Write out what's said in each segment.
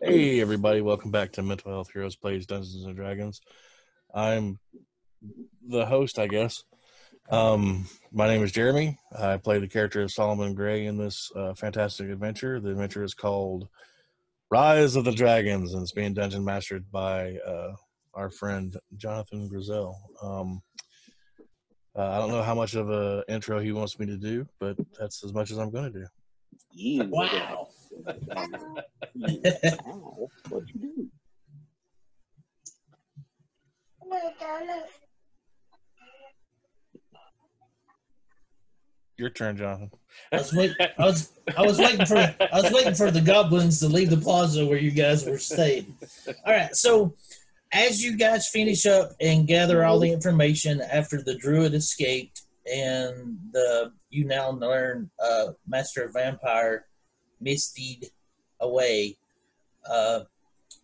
Hey everybody, welcome back to Mental Health Heroes Plays Dungeons and Dragons. I'm the host, I guess. My name is Jeremy. I play the character of Solomon Gray in this fantastic adventure. The adventure is called Rise of the Dragons, and it's being dungeon mastered by our friend Jonathan Grizel. I don't know how much of an intro he wants me to do, but that's as much as I'm going to do. Wow. What'd you do? Your turn, Jonathan. I was waiting for the goblins to leave the plaza where you guys were staying. All right, so as you guys finish up and gather all the information after the druid escaped and you now learn Master of Vampire mistied away,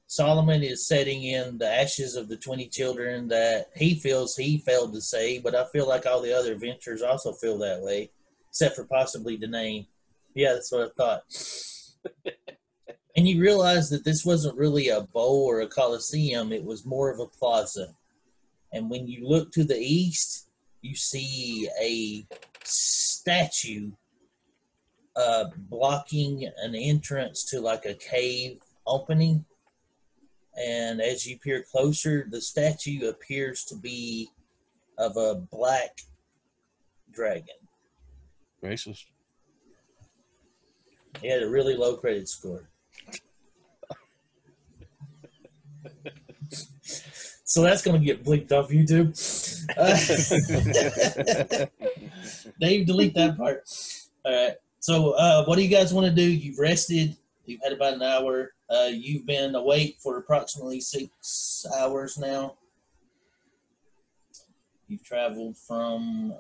Solomon is setting in the ashes of the 20 children that he feels he failed to save, but I feel like all the other adventurers also feel that way, except for possibly Danae. Yeah, that's what I thought. And you realize that this wasn't really a bowl or a coliseum, it was more of a plaza. And when you look to the east, you see a statue blocking an entrance to like a cave opening. And as you peer closer, the statue appears to be of a black dragon. Racist. He had a really low credit score. So that's going to get blinked off YouTube. Dave, delete that part. All right. So what do you guys want to do? You've rested. You've had about an hour. You've been awake for approximately 6 hours now. You've traveled from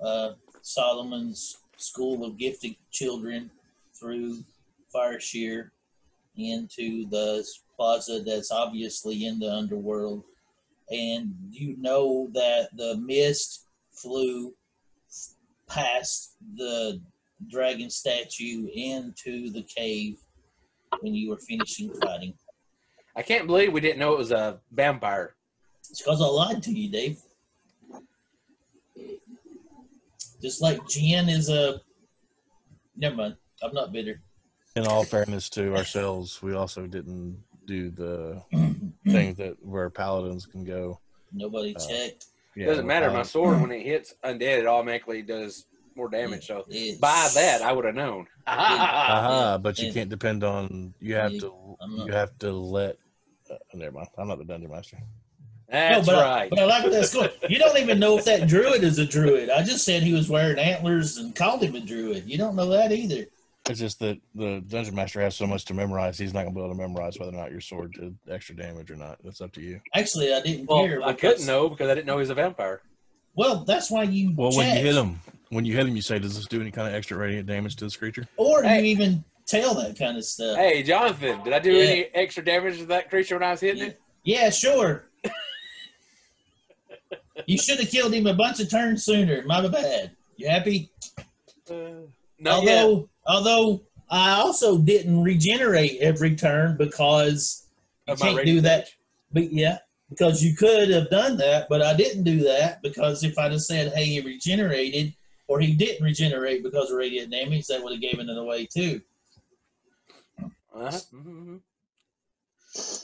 Solomon's School of Gifted Children through Fireshear into the plaza that's obviously in the underworld. And you know that the mist flew past the dragon statue into the cave when you were finishing fighting. I can't believe we didn't know it was a vampire. It's because I lied to you, Dave. Just like Jen is a... Never mind. I'm not bitter. In all fairness to ourselves, we also didn't do the things that where paladins can go. Nobody checked. Yeah, Doesn't matter. My paladins- sword, when it hits undead, it automatically does more damage. So by that, I would have known. But you can't depend on. You have to let. Never mind. I'm not the dungeon master. That's but right. But I like where that's going. You don't even know if that druid is a druid. I just said he was wearing antlers and called him a druid. You don't know that either. It's just that the dungeon master has so much to memorize. He's not going to be able to memorize whether or not your sword did extra damage or not. That's up to you. Actually, I didn't Well, care. I couldn't know because I didn't know he was a vampire. Well, that's why you Well, check. when you hit him, you say, "Does this do any kind of extra radiant damage to this creature?" Or Hey. you even tell that kind of stuff. Hey, Jonathan, did I do any extra damage to that creature when I was hitting it? Yeah, sure. You should have killed him a bunch of turns sooner. My bad. You happy? Not yet. Although I also didn't regenerate every turn because you Of my can't radiant do that. damage? But yeah, because you could have done that, but I didn't do that because if I'd have said, "Hey, he regenerated," or he didn't regenerate because of radiant damage, that would have given it away too. Mm-hmm.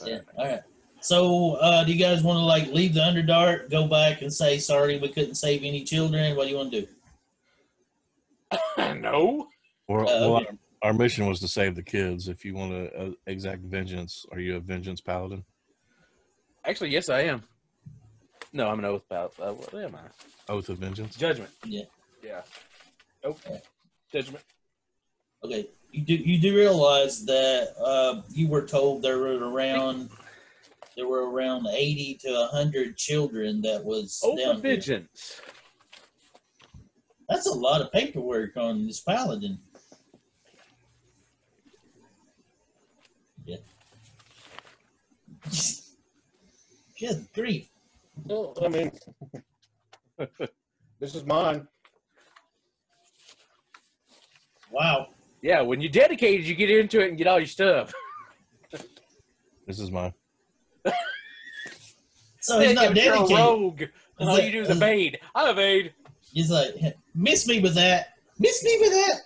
Yeah. All right. So, do you guys want to leave the Underdark, go back and say, "Sorry, we couldn't save any children"? What do you want to do? No. Okay. Our mission was to save the kids. If you want to exact vengeance, are you a vengeance paladin? Actually, yes, I am. No, I'm an oath paladin. What am I? Oath of vengeance. Judgment. Yeah. Yeah. Oh, judgment. Okay. You do realize that you were told there were around 80 to 100 children that was Oath down of here. vengeance. That's a lot of paperwork on this paladin. Yeah. Good grief. Well, I mean, this is mine. Wow. Yeah, when you dedicated, you get into it and get all your stuff. This is mine. So he's not You're a dedicated. rogue. And all you do is evade. I evade. He's like, miss me with that. Miss me with that.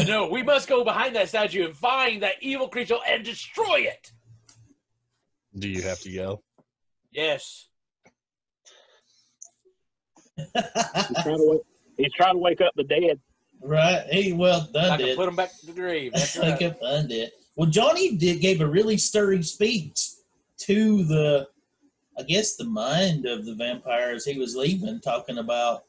No, we must go behind that statue and find that evil creature and destroy it. Do you have to yell? Yes. He's trying to wake up the dead. Right. Hey, well done, I can did. put him back to the grave. That's Like right. undead. Well, Johnny gave a really stirring speech to the, I guess, the mind of the vampire as he was leaving, talking about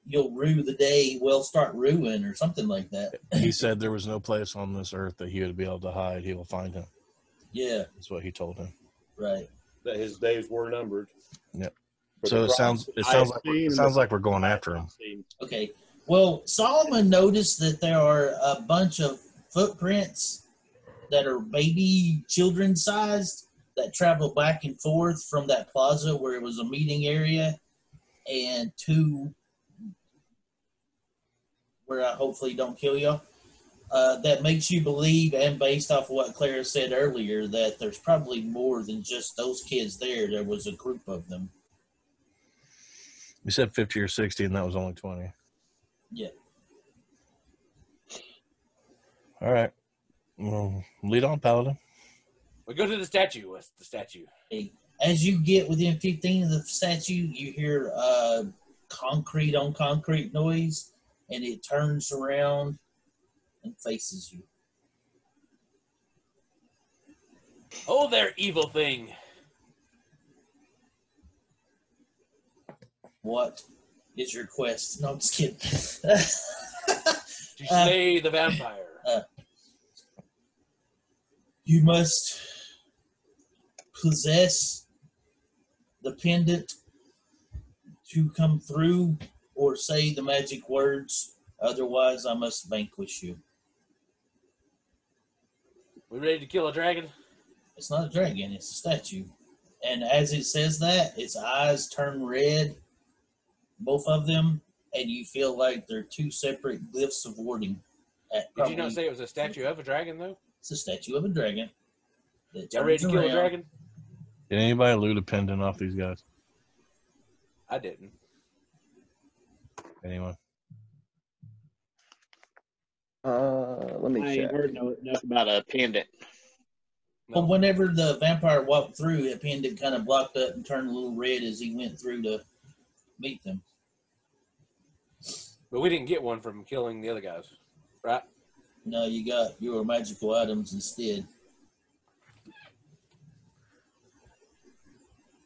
you'll rue the day, well, start ruin or something like that. He said there was no place on this earth that he would be able to hide. He will find him. Yeah, That's what he told him. right. That his days were numbered. Yep. For So the it sounds crimes like we're going after him. I've seen. Okay. Well, Solomon noticed that there are a bunch of footprints that are baby children sized that travel back and forth from that plaza where it was a meeting area and to where I hopefully don't kill y'all. That makes you believe, and based off of what Clara said earlier, that there's probably more than just those kids there. There was a group of them. We said 50 or 60, and that was only 20. Yeah. All right. Well, lead on, Paladin. We go to the statue. What's the statue? As you get within 15 of the statue, you hear concrete on concrete noise, and it turns around and faces you. Oh, there, evil thing. What is your quest? No, I'm just kidding. To slay the vampire. You must possess the pendant to come through or say the magic words. Otherwise, I must vanquish you. We ready to kill a dragon? It's not a dragon, it's a statue. And as it says that, its eyes turn red, both of them, and you feel like they're two separate glyphs of warding. Did you not say it was a statue of a dragon, though? It's a statue of a dragon. That Y'all ready turns to kill a around. dragon? Did anybody loot a pendant off these guys? I didn't. Anyone? I Let me ain't check. heard enough about a pendant. No. But whenever the vampire walked through, that pendant kind of blocked up and turned a little red as he went through to meet them. But we didn't get one from killing the other guys, right? No, you got your magical items instead.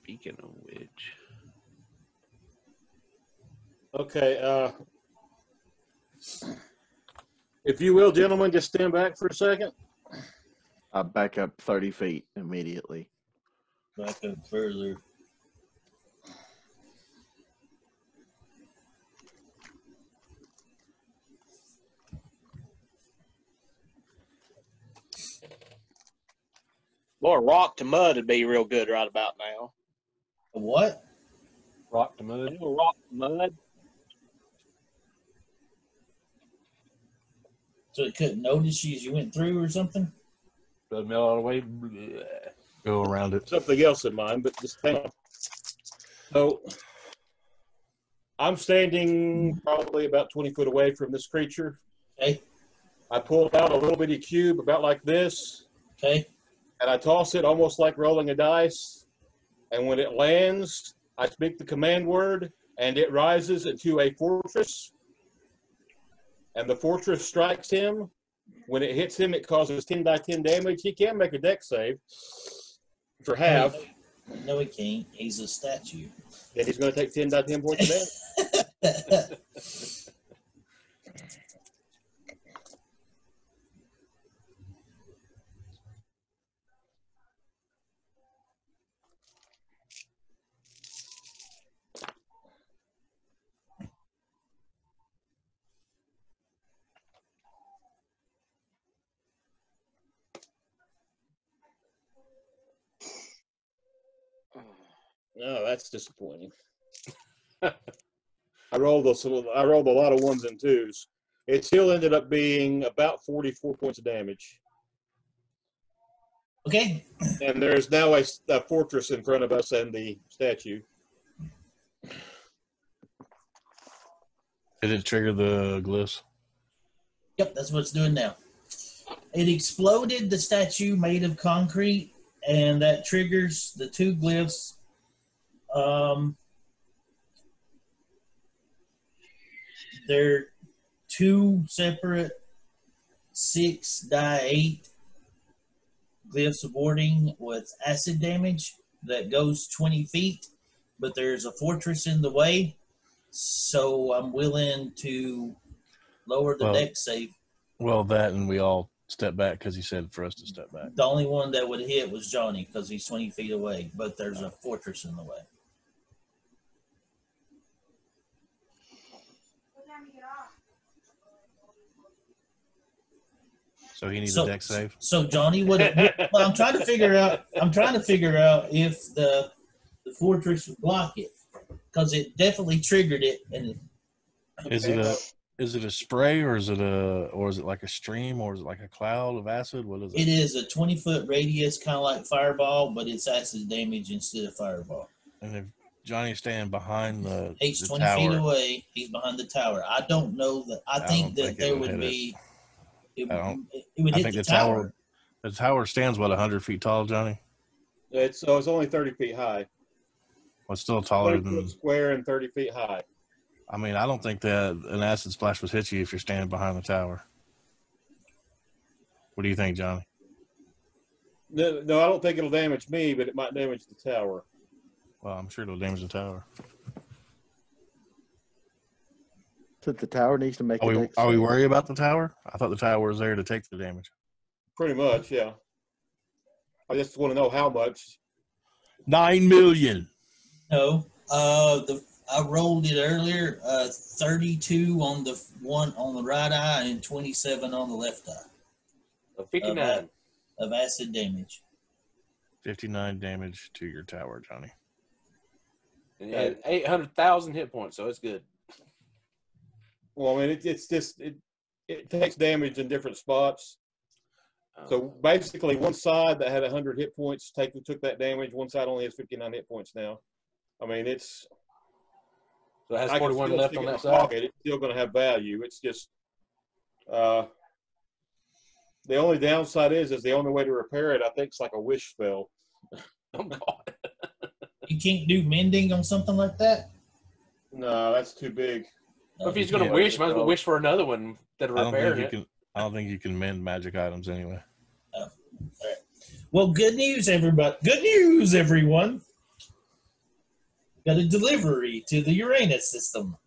Speaking of which. Okay. If you will, gentlemen, just stand back for a second. I back up 30 feet immediately. Back up further. Boy, rock to mud would be real good right about now. A what? Rock to A mud. little rock to mud. So it couldn't notice you as you went through or something? Blood melt all the way. Bleh. Go around it. Something else in mind, but just hang on. So I'm standing probably about 20 foot away from this creature. Okay. I pull out a little bitty cube about like this, Okay. and I toss it almost like rolling a dice. And when it lands, I speak the command word, and it rises into a fortress. And the fortress strikes him. When it hits him, it causes 10 by 10 damage. He can make a dex save for half. No, he can't. He's a statue. Then he's going to take 10 by 10 points of damage. No, that's disappointing. I rolled a lot of ones and twos. It still ended up being about 44 points of damage. Okay. And there's now a fortress in front of us and the statue. Did it trigger the glyphs? Yep, that's what it's doing now. It exploded the statue made of concrete, and that triggers the 2 glyphs. They're 2 separate 6x8 glyphs of warding with acid damage that goes 20 feet, but there's a fortress in the way, so I'm willing to lower the deck save. Well, that and we all step back because he said for us to step back. The only one that would hit was Johnny because he's 20 feet away, but there's a fortress in the way. So he needs a deck save. So Johnny would. Well, I'm trying to figure out if the fortress would block it because it definitely triggered it. And Is it a spray or is it like a stream or is it like a cloud of acid? What is it? it is a 20-foot radius, kind of like fireball, but it's acid damage instead of fireball. And if Johnny's standing behind He's the 20 tower, feet away. He's behind the tower. I don't know that. I think don't that think it there would would hit be. It I would hit think the the tower. the tower stands 100 feet tall, Johnny. It's only 30 feet high. Well, it's still taller 30 foot than. square and 30 feet high. I mean, I don't think that an acid splash would hit you if you're standing behind the tower. What do you think, Johnny? No, I don't think it'll damage me, but it might damage the tower. Well, I'm sure it'll damage the tower. So the tower needs to make Are a we, deck are we save. worried about the tower? I thought the tower was there to take the damage. Pretty much, yeah. I just want to know how much. 9 million. No, I rolled it earlier. 32 on the one on the right eye and 27 on the left eye So 59. of acid damage. 59 damage to your tower, Johnny. And he had 800,000 hit points, so it's good. Well, I mean, it's just it takes damage in different spots. So basically, one side that had 100 hit points took that damage. One side only has 59 hit points now. I mean, So it has I can 41 still left stick on it in that my side. pocket. It's still going to have value. It's just the only downside is the only way to repair it. I think it's like a wish spell. Oh, God. You can't do mending on something like that. No, that's too big. Well, if he's going to Yeah. wish, might as well wish for another one that I don't repair think you it. can. I don't think you can mend magic items anyway. Well, good news, everybody. Good news, everyone. Got a delivery to the Uranus system.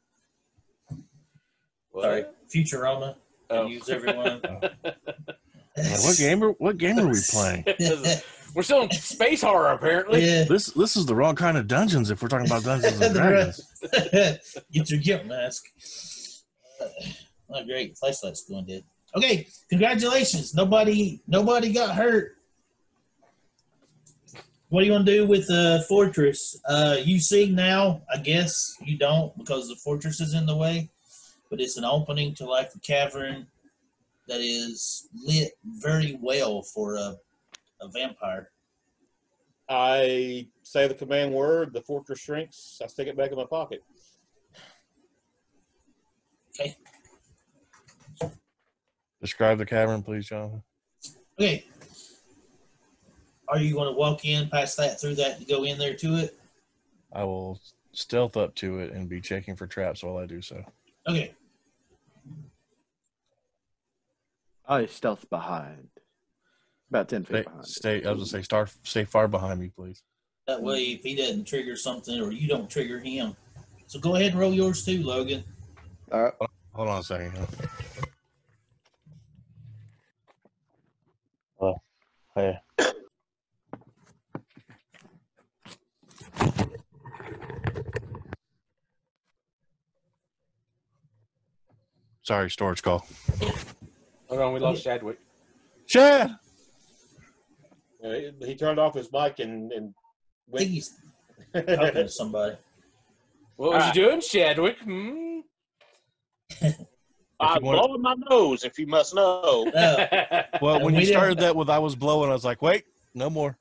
What? Sorry, Futurama. Good Oh. news, everyone. Like, what game are we playing? We're still in space horror, apparently. Yeah. This is the wrong kind of dungeons if we're talking about Dungeons and The Dragons. Get your gimp mask. Oh, great. Flashlight's going dead. Okay, congratulations. Nobody got hurt. What do you want to do with the fortress? You see now, I guess you don't because the fortress is in the way, but it's an opening to like a cavern that is lit very well for a vampire. I say the command word. The fortress shrinks. I stick it back in my pocket. Okay. Describe the cavern, please, Jonathan. Okay. Are you going to walk in past that, through that, to go in there to it? I will stealth up to it and be checking for traps while I do so. Okay. I stealth behind. About 10 feet behind. I was gonna say, stay far behind me, please. That way, if he doesn't trigger something or you don't trigger him. So go ahead and roll yours too, Logan. All right. Hold on a second. Hey. Sorry, storage call. Hold on, we lost Chadwick. Chad! He turned off his mic and I think went. he's talking to somebody. What was you doing, Chadwick? Hmm? I'm wanna- blowing my nose, if you must know. No, Well, when We you didn't- started that with I was blowing, I was like, wait, No more.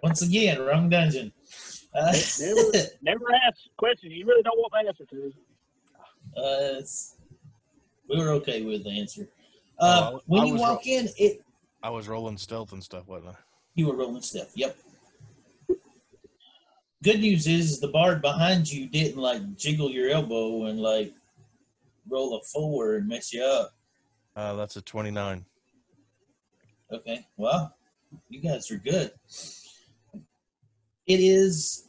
Once again, wrong dungeon. Never ask questions you really don't want the answer to. We were okay with the answer. Oh, When I you was walk in, I was rolling stealth and stuff, wasn't I? you were rolling stuff. Yep. Good news is the bard behind you didn't like jiggle your elbow and like roll a 4 and mess you up. That's a 29. Okay. Well, you guys are good. It is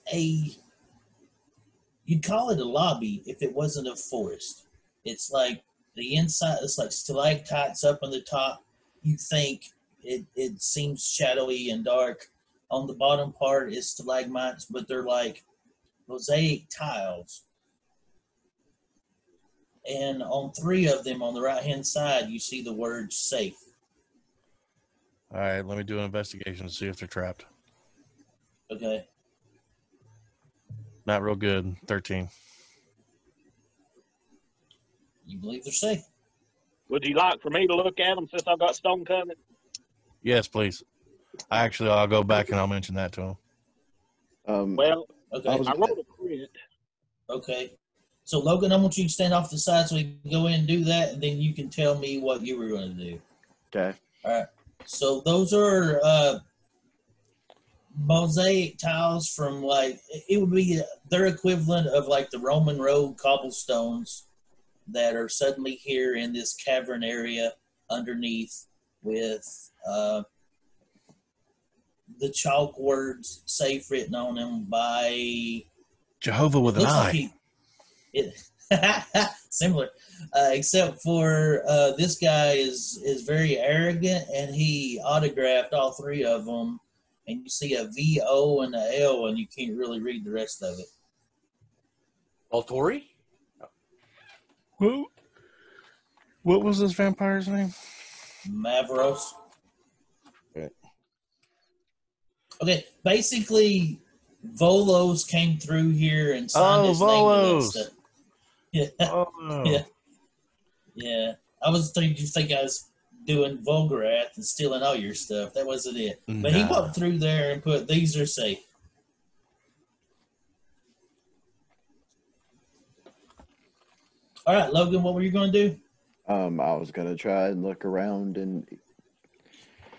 you'd call it a lobby if it wasn't a forest. It's like the inside, it's like stalactites up on the top. You think it seems shadowy and dark. On the bottom part is stalagmites, but they're like mosaic tiles. And on 3 of them on the right-hand side, you see the word safe. All right, let me do an investigation to see if they're trapped. Okay. Not real good. 13. You believe they're safe. Would you like for me to look at them since I've got stone coming? Yes, please. I'll go back and I'll mention that to him. Well, Okay. I was- I rolled a crit. Okay. So, Logan, I want you to stand off the side so we can go in and do that, and then you can tell me what you were going to do. Okay. All right. So, those are mosaic tiles from, like, it would be their equivalent of, like, the Roman road cobblestones that are suddenly here in this cavern area underneath with the chalk words safe written on them by Jehovah with an looks eye. like similar, except for this guy is very arrogant, and he autographed all 3 of them, and you see a V, O, and a L, and you can't really read the rest of it. Volturi? What was this vampire's name? Mavros. Okay. Okay, basically, Volos came through here and signed Oh, his name to that Volos. stuff. Yeah. Oh, Yeah. Yeah, I was thinking you think I was doing Volgarath and stealing all your stuff. That wasn't it. But he Nah. walked through there and put, these are safe. All right, Logan, what were you going to do? I was gonna try and look around and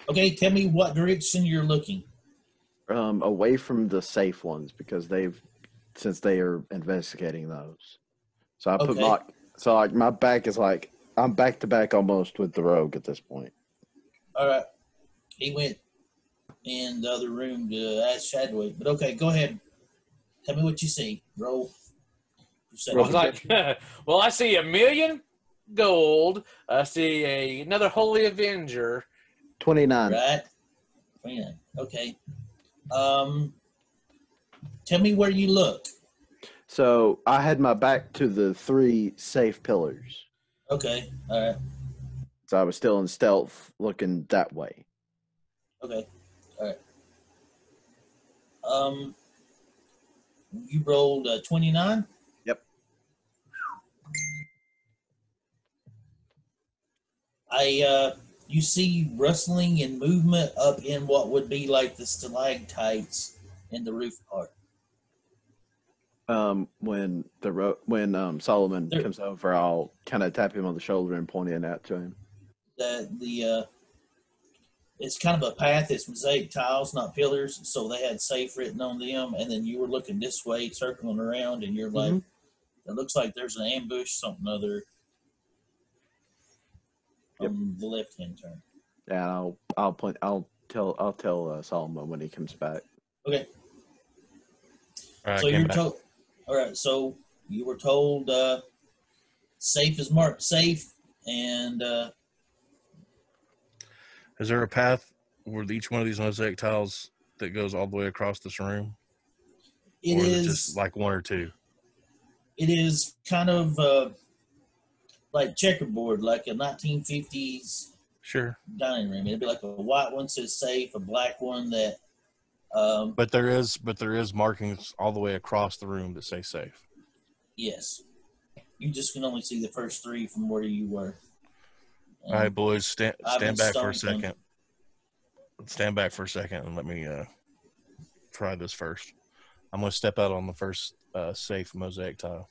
Okay, tell me what direction you're looking. away from the safe ones because since they are investigating those. So I put Okay. my back is like I'm back to back almost with the rogue at this point. All right. He went in the other room to ask Chadwick. But okay, go ahead. Tell me what you see. Roll. I was like, well, I see 1,000,000 gold. I see another Holy Avenger. 29. Right. Yeah. Okay. Tell me where you look. So I had my back to the 3 safe pillars. Okay. All right. So I was still in stealth looking that way. Okay. All right. You rolled 29. Yep. You see rustling and movement up in what would be like the stalactites in the roof part. When Solomon There- comes over, I'll kind of tap him on the shoulder and point it out to him. It's kind of a path. It's mosaic tiles, not pillars. So they had safe written on them, and then you were looking this way, circling around, and you're like, it looks like there's an ambush, something other. On the left hand turn. Yeah, I'll tell Solomon when he comes back. Okay. All right, So I came you're back. told. All right. So you were told safe is marked safe, and Is there a path where each one of these mosaic tiles that goes all the way across this room? it Or is is it just like 1 or 2? it is kind of like checkerboard, like a 1950s Sure. dining room. It'd be like a white one says safe, a black one that. But there is markings all the way across the room that say safe. Yes. You just can only see the first 3 from where you were. All right, boys, stand Ivan back for a Stone second. stand back for a second and let me try this first. I'm going to step out on the first safe mosaic tile.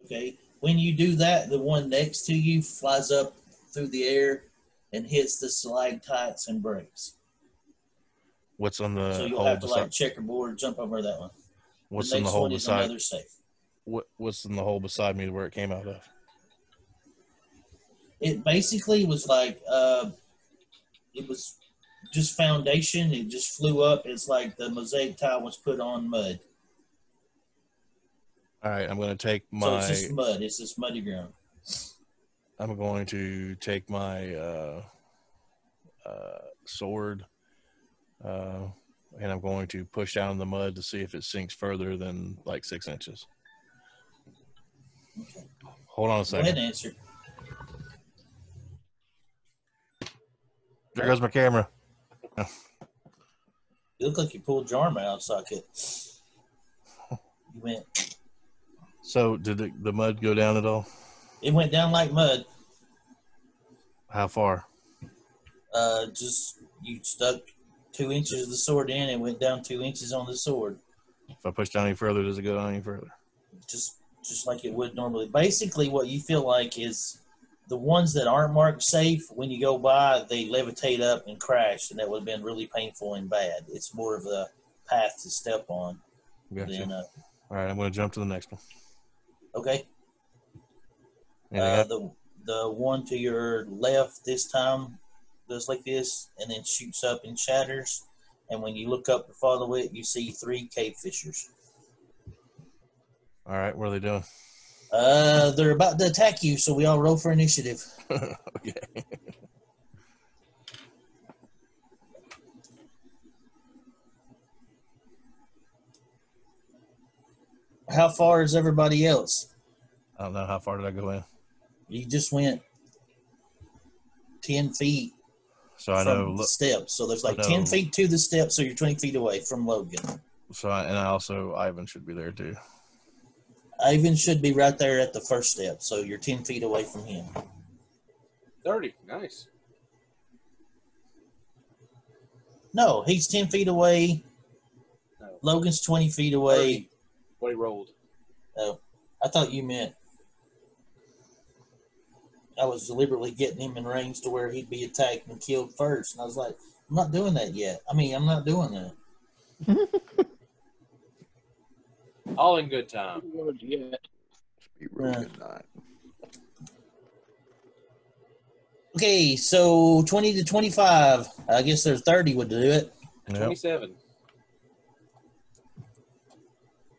Okay. When you do that, the one next to you flies up through the air and hits the stalactites and breaks. What's on the So you'll hole have to beside? like checkerboard, jump over that one. What's The in the next hole one is beside? another safe. What's in the hole beside me where it came out of? It basically was like it was just foundation. It just flew up. It's like the mosaic tile was put on mud. All right, I'm going to take So my. it's just mud. It's just muddy ground. I'm going to take my sword, and I'm going to push down in the mud to see if it sinks further than like 6 inches. Okay. Hold on a Go second. ahead and answer. There goes my camera. You look like you pulled your arm out of socket. You went. So did the mud go down at all? It went down like mud. How far? Just you stuck 2 inches of the sword in and went down 2 inches on the sword. If I push down any further, does it go down any further? Just like it would normally. Basically, what you feel like is the ones that aren't marked safe, when you go by, they levitate up and crash, and that would have been really painful and bad. It's more of a path to step on. Gotcha. Than, All right, I'm going to jump to the next one. okay. Anything else? The one to your left this time goes like this, and then shoots up and shatters. And when you look up and follow it, you see 3 cave fishers. All right, what are they doing? They're about to attack you, so we all roll for initiative. Okay. How far is everybody else? I don't know. How far did I go in? You just went 10 feet So I from know. the steps. So there's like I 10 know. feet to the steps, so you're 20 feet away from Logan. So and I also Ivan should be there too. Ivan should be right there at the first step, so you're 10 feet away from him. 30. Nice. No, he's 10 feet away. No. Logan's 20 feet away. 30. What he rolled. Oh, I thought you meant I was deliberately getting him in range to where he'd be attacked and killed first. And I was like, I'm not doing that yet. I'm not doing that. All in good time. Be real good night. Okay, so 20 to 25. I guess there's 30 would do it. Yep. 27.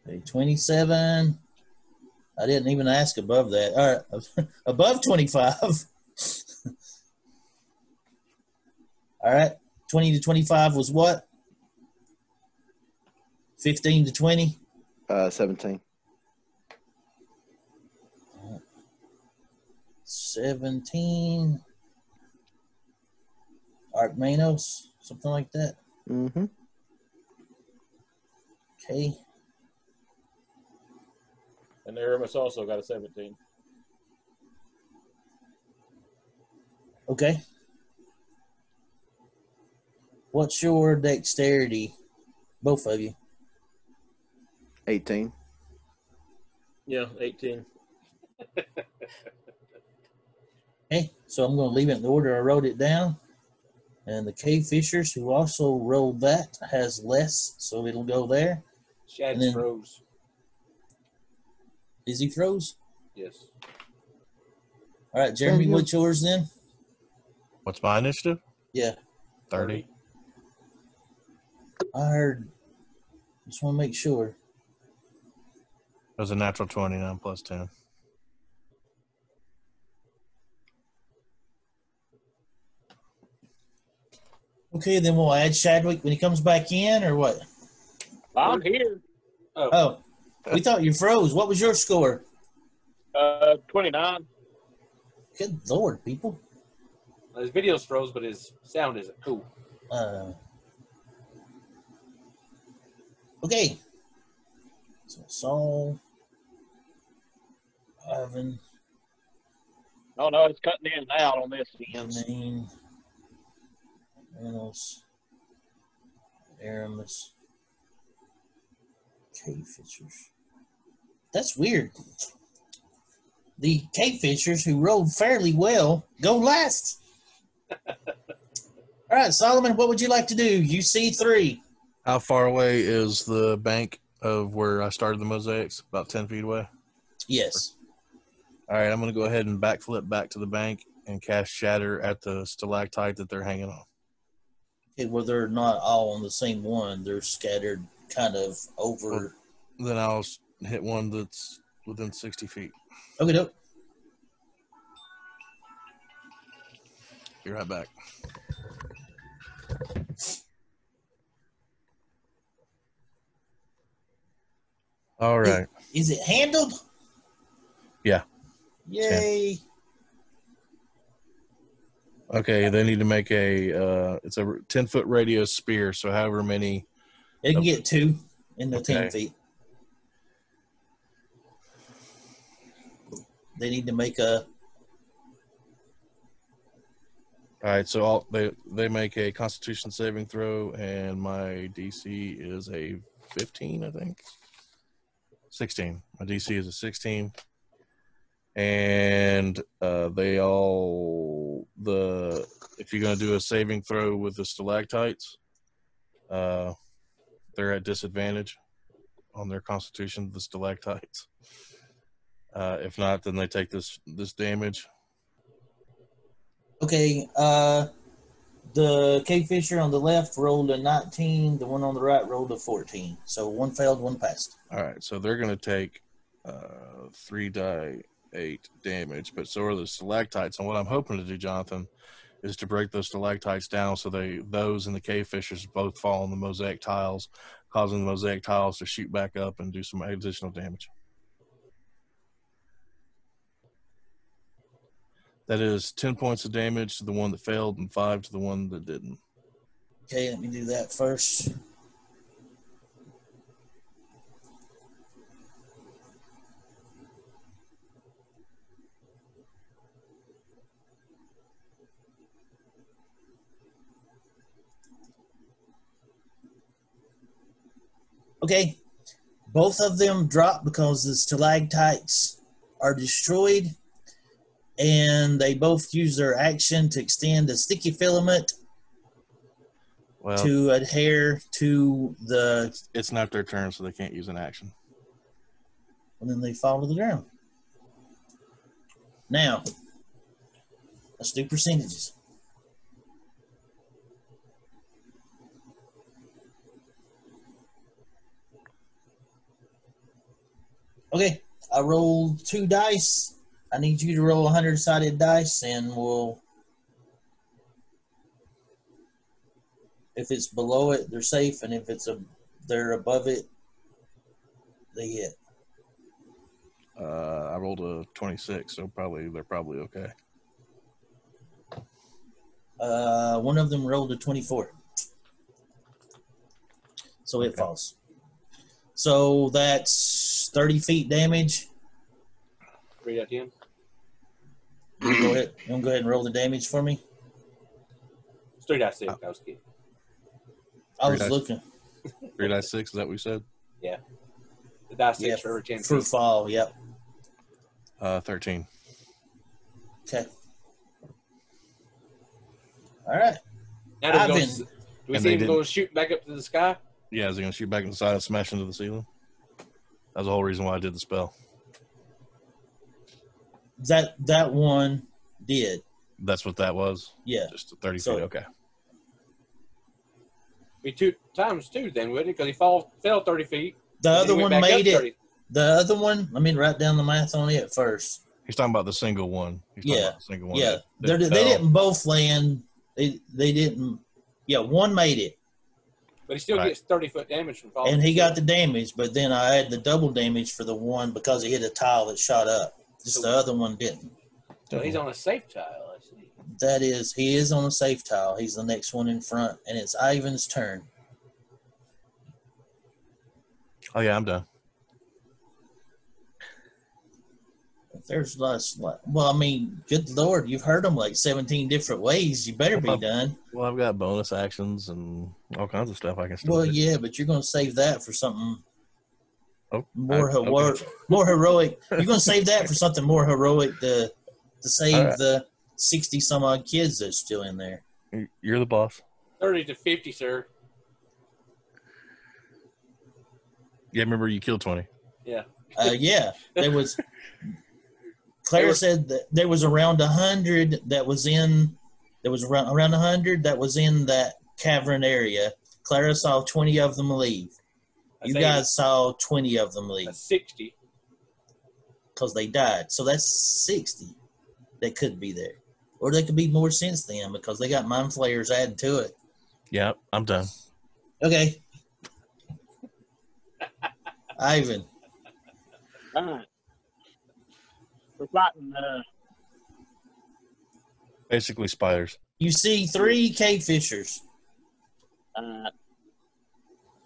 Okay, 27. I didn't even ask above that. All right, above 25. All right, 20 to 25 was what? 15 to 20? 17. 17. Archmanos, something like that. Mm-hmm. Okay. And Aramis also got a 17. Okay. What's your dexterity? Both of you. 18. Yeah, 18. Okay, so I'm going to leave it in the order I wrote it down. And the Cave Fishers, who also rolled that, has less, so it'll go there. Shad And then- froze. Is he froze? Yes. All right, Jeremy, Thank you. what's yours then? What's my initiative? Yeah, 30. I heard. Just want to make sure. It was a natural 29 plus 10. Okay, then we'll add Chadwick when he comes back in, or what? I'm here. Oh, we thought you froze. What was your score? 29. Good Lord, people. His video's froze, but his sound isn't. Cool. Okay. So Saul, Ivan, Oh, no, it's cutting in and out on this. Name. Reynolds, Aramis, cave fishers. That's weird. The cave fishers who rode fairly well go last. All right, Solomon, what would you like to do? You see 3. How far away is the bank of where I started the mosaics? About 10 feet away. Yes. All right, I'm going to go ahead and backflip back to the bank and cast Shatter at the stalactite that they're hanging on. Okay, well, they're not all on the same one. They're scattered kind of over. Then I'll hit one that's within 60 feet. Okay, dope. Be right back. All right. Is it handled? Yeah. Yay. Okay, they need to make it's a 10-foot radius spear, so however many. They can get 2 in the Okay. 10 feet. They need to make a. All right, so they make a Constitution saving throw, and my DC is a 15, I think. 16. My DC is a 16. And if you're going to do a saving throw with the stalactites, they're at disadvantage on their Constitution, the stalactites. If not, then they take this damage. Okay, the cave fisher on the left rolled a 19. The one on the right rolled a 14. So one failed, one passed. All right, so they're going to take 3d8 damage, but so are the stalactites. And what I'm hoping to do, Jonathan, is to break those stalactites down so those and the cave fishers both fall on the mosaic tiles, causing the mosaic tiles to shoot back up and do some additional damage. That is 10 points of damage to the one that failed and 5 to the one that didn't. Okay, let me do that first. Okay, both of them drop because the stalactites are destroyed, and they both use their action to extend a sticky filament to adhere to the. It's not their turn, so they can't use an action. And then they fall to the ground. Now, let's do percentages. Okay, I rolled 2 dice. I need you to roll 100-sided dice, and we'll. If it's below it, they're safe, and if they're above it, they hit. I rolled a 26, so they're probably okay. One of them rolled a 24, so it falls. So that's 30 feet damage. 3 out of 10. You want to go ahead and roll the damage for me? It's 3 out of 6. I was kidding. I was looking. 3 dice 6, is that what you said? Yeah. The dice 6 for every 10 for feet. fall, yep. 13. Okay. All right. Now do we Ivan. do we see him go shoot back up to the sky? Yeah, is he going to shoot back in the side and smash into the ceiling? That's the whole reason why I did the spell. That one did. That's what that was? Yeah. Just 30 So- feet, okay. Be 2 times 2 then, wouldn't it? Because he fell 30 feet. The and other then he one went back made up it. 30. The other one, let me write down the math on it first. He's talking about the single one. He's talking Yeah. about the single one. Yeah. that They fell. didn't both land. They didn't. Yeah, one made it. But he still Right. gets 30-foot damage from falling. And he got the damage, but then I had the double damage for the one because he hit a tile that shot up. Just the other one didn't. So he's on a safe tile, I see. He is on a safe tile. He's the next one in front, and it's Ivan's turn. Oh, yeah, I'm done. There's less. Well, I mean, good Lord, you've heard them like 17 different ways. You better be done. Well, I've got bonus actions and all kinds of stuff I can still Well, do. yeah, but you're going to save that for something Oh, more okay. more heroic. You're going to save that for something more heroic to save All right. the 60 some odd kids that's still in there. You're the boss. 30 to 50, sir. Yeah, remember you killed 20. Yeah. Yeah, there was. Clara said that there was around 100 that was in. There was around 100 that was in that cavern area. Clara saw 20 of them leave. That's You 80. guys saw 20 of them leave That's 60. because they died. So that's 60 that could be there. Or they could be more since then because they got mind flayers added to it. Yeah, I'm done. Okay. Ivan. All right. We're fighting. Basically spiders. You see 3 cave fishers.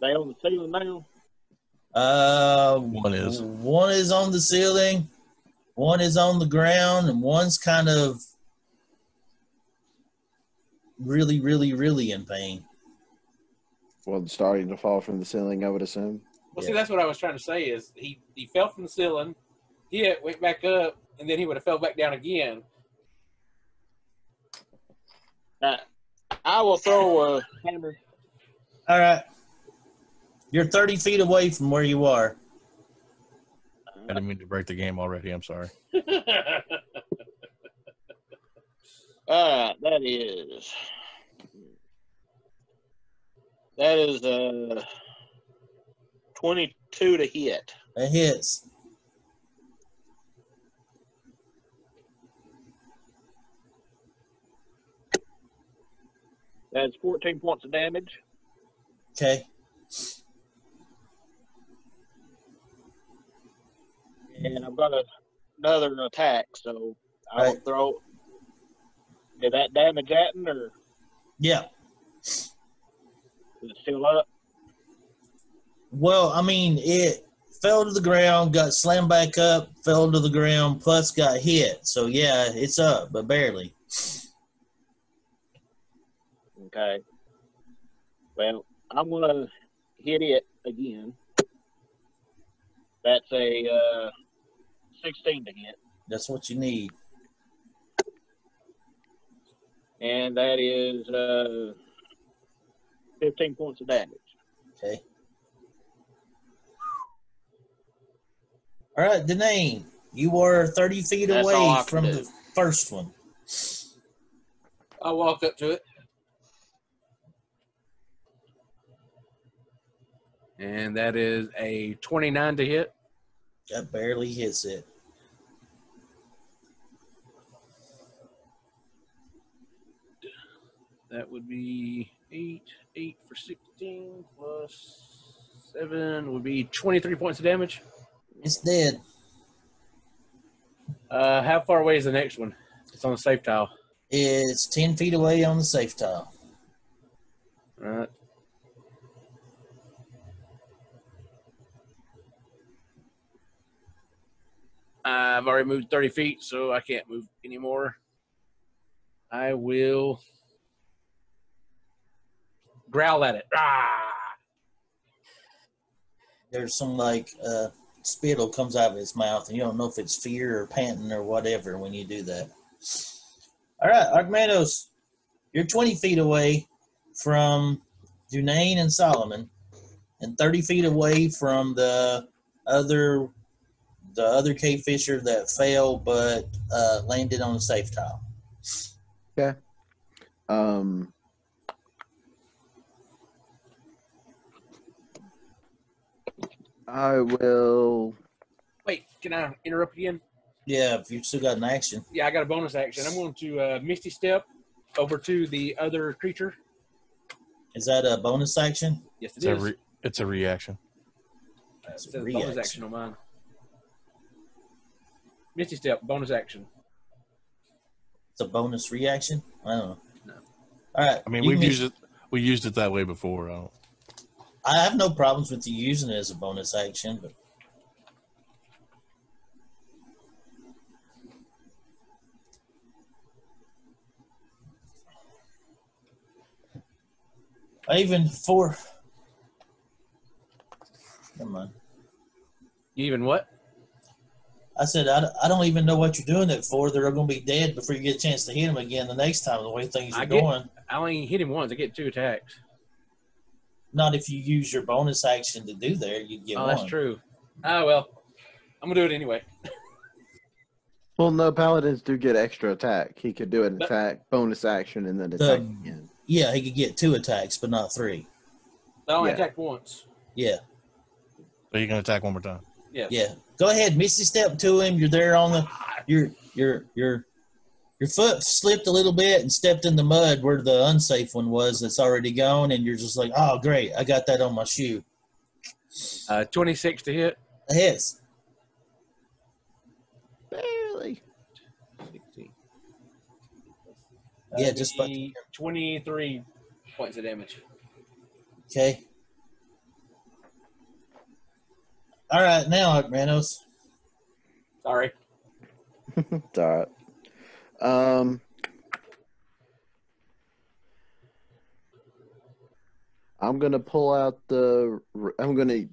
They on the ceiling now. One is. One is on the ceiling, one is on the ground, and one's kind of really, really, really in pain. Well, starting to fall from the ceiling, I would assume. Well, see, that's what I was trying to say is he fell from the ceiling, hit, went back up, and then he would have fell back down again. I will throw a hammer. All right. You're 30 feet away from where you are. I didn't mean to break the game already. I'm sorry. That is 22 to hit. That hits. That's 14 points of damage. Okay. And I've got another attack, so I will Right. throw. Did that damage Atten, or Yeah. is it still up? Well, I mean, it fell to the ground, got slammed back up, fell to the ground, plus got hit. So, yeah, it's up, but barely. Okay. Well, I'm going to hit it again. That's a 16 to hit. That's what you need. And that is 15 points of damage. Okay. All right, Denane, you were 30 feet That's all away I can from do. the first one. I'll walk up to it. And that is a 29 to hit. That barely hits it. That would be 8 for 16 plus 7 would be 23 points of damage. It's dead. How far away is the next one? It's on the safe tile. It's 10 feet away on the safe tile. All right. I've already moved 30 feet, so I can't move anymore. I will growl at it. Ah! There's some like spittle comes out of its mouth, and you don't know if it's fear or panting or whatever when you do that. All right, Archmanos, you're 20 feet away from Dunane and Solomon, and 30 feet away from the other cave fisher that fell but landed on the safe tile. Okay. I will. Wait, can I interrupt again? Yeah, if you've still got an action. Yeah, I got a bonus action. I'm going to Misty Step over to the other creature. Is that a bonus action? Yes, it It's is. it's a reaction. It That's a says bonus reaction. action on mine. Misty Step, bonus action. It's a bonus reaction? I don't know. No. All right. I mean, you we can- used it that way before. I have no problems with you using it as a bonus action, but I even for. Never mind. You even what? I said, I don't even know what you're doing it for. They're going to be dead before you get a chance to hit them again the next time, the way things are going. I only hit him once. I get 2 attacks. Not if you use your bonus action to do there, you get one. Oh, that's true. Oh, well. I'm going to do it anyway. Well, no, paladins do get extra attack. He could do an attack, bonus action, and then attack again. Yeah, he could get 2 attacks, but not 3. I only attacked once. Yeah. So you can attack one more time. Yes. Yeah. Go ahead, Misty step to him. You're there on the your foot slipped a little bit and stepped in the mud where the unsafe one was that's already gone, and you're just like, oh great, I got that on my shoe. 26 to hit. It hits. Barely. 16. Yeah, just about 23 points of damage. Okay. All right, now Manos. Sorry. It's all right. I'm gonna pull out the. I'm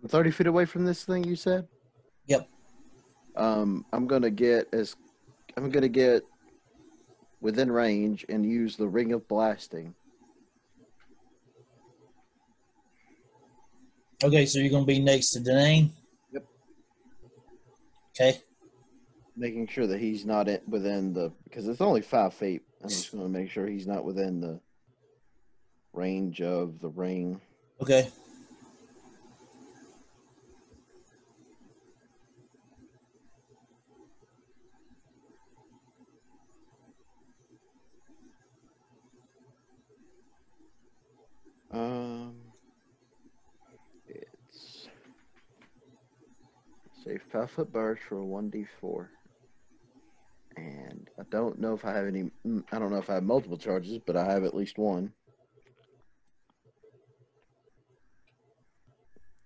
30 feet away from this thing. You said. Yep. I'm gonna get within range and use the ring of blasting. Okay, so you're gonna be next to Danae. Yep. Okay. Making sure that he's not within the, because it's only 5 feet. I'm just going to make sure he's not within the range of the ring. Okay. It's safe 5-foot burst for a 1d4. And I don't know if I have any. I don't know if I have multiple charges, but I have at least one.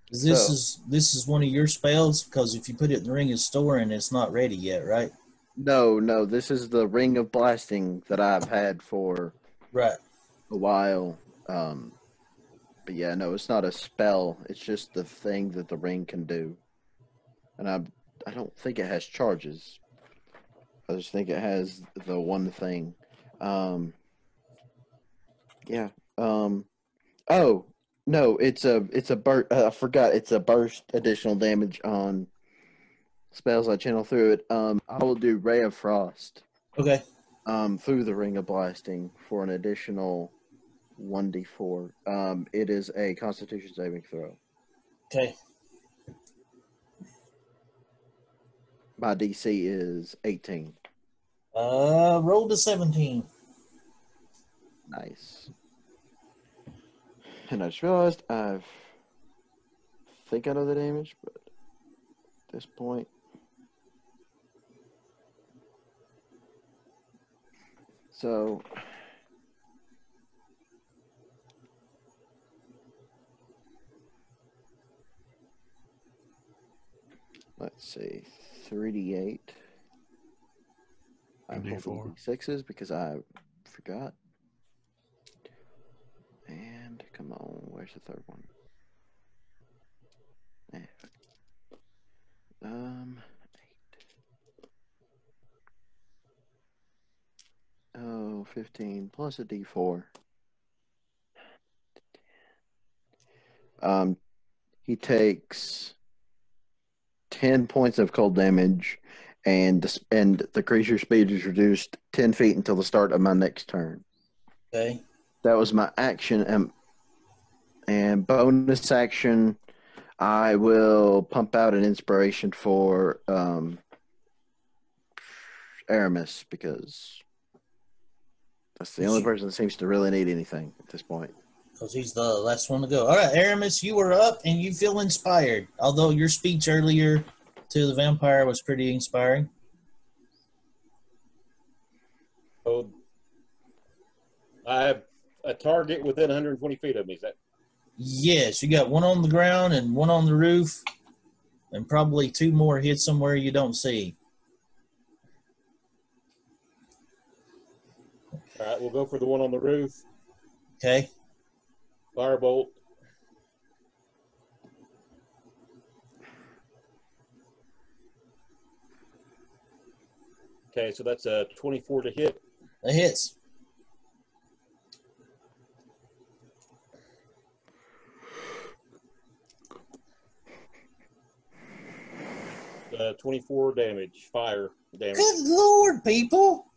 This is one of your spells, because if you put it in the ring of storing, it's not ready yet, right? No. This is the ring of blasting that I've had for Right. a while. But yeah, no, it's not a spell. It's just the thing that the ring can do. And I don't think it has charges. I just think it has the one thing. Yeah. Oh no, it's a burst. I forgot. It's a burst additional damage on spells I channel through it. I will do Ray of Frost. Okay. Through the Ring of Blasting for an additional 1d4. It is a Constitution saving throw. Okay. My DC is 18. Roll to 17. Nice. And I just realized I think I know the damage, but at this point. So. Let's see. 3d8. I'm holding d6s because I forgot. And come on, where's the third one? 8. 15 plus a d4. He takes 10 points of cold damage, and the creature's speed is reduced 10 feet until the start of my next turn. Okay. That was my action, and bonus action, I will pump out an inspiration for Aramis, because that's the only person that seems to really need anything at this point. Because he's the last one to go. All right, Aramis, you were up and you feel inspired. Although your speech earlier to the vampire was pretty inspiring. So I have a target within 120 feet of me. Is that? Yes, you got one on the ground and one on the roof, and probably 2 more hit somewhere you don't see. All right, we'll go for the one on the roof. Okay. Firebolt. Okay, so that's a 24 to hit. That hits. 24 damage, fire damage. Good Lord, people.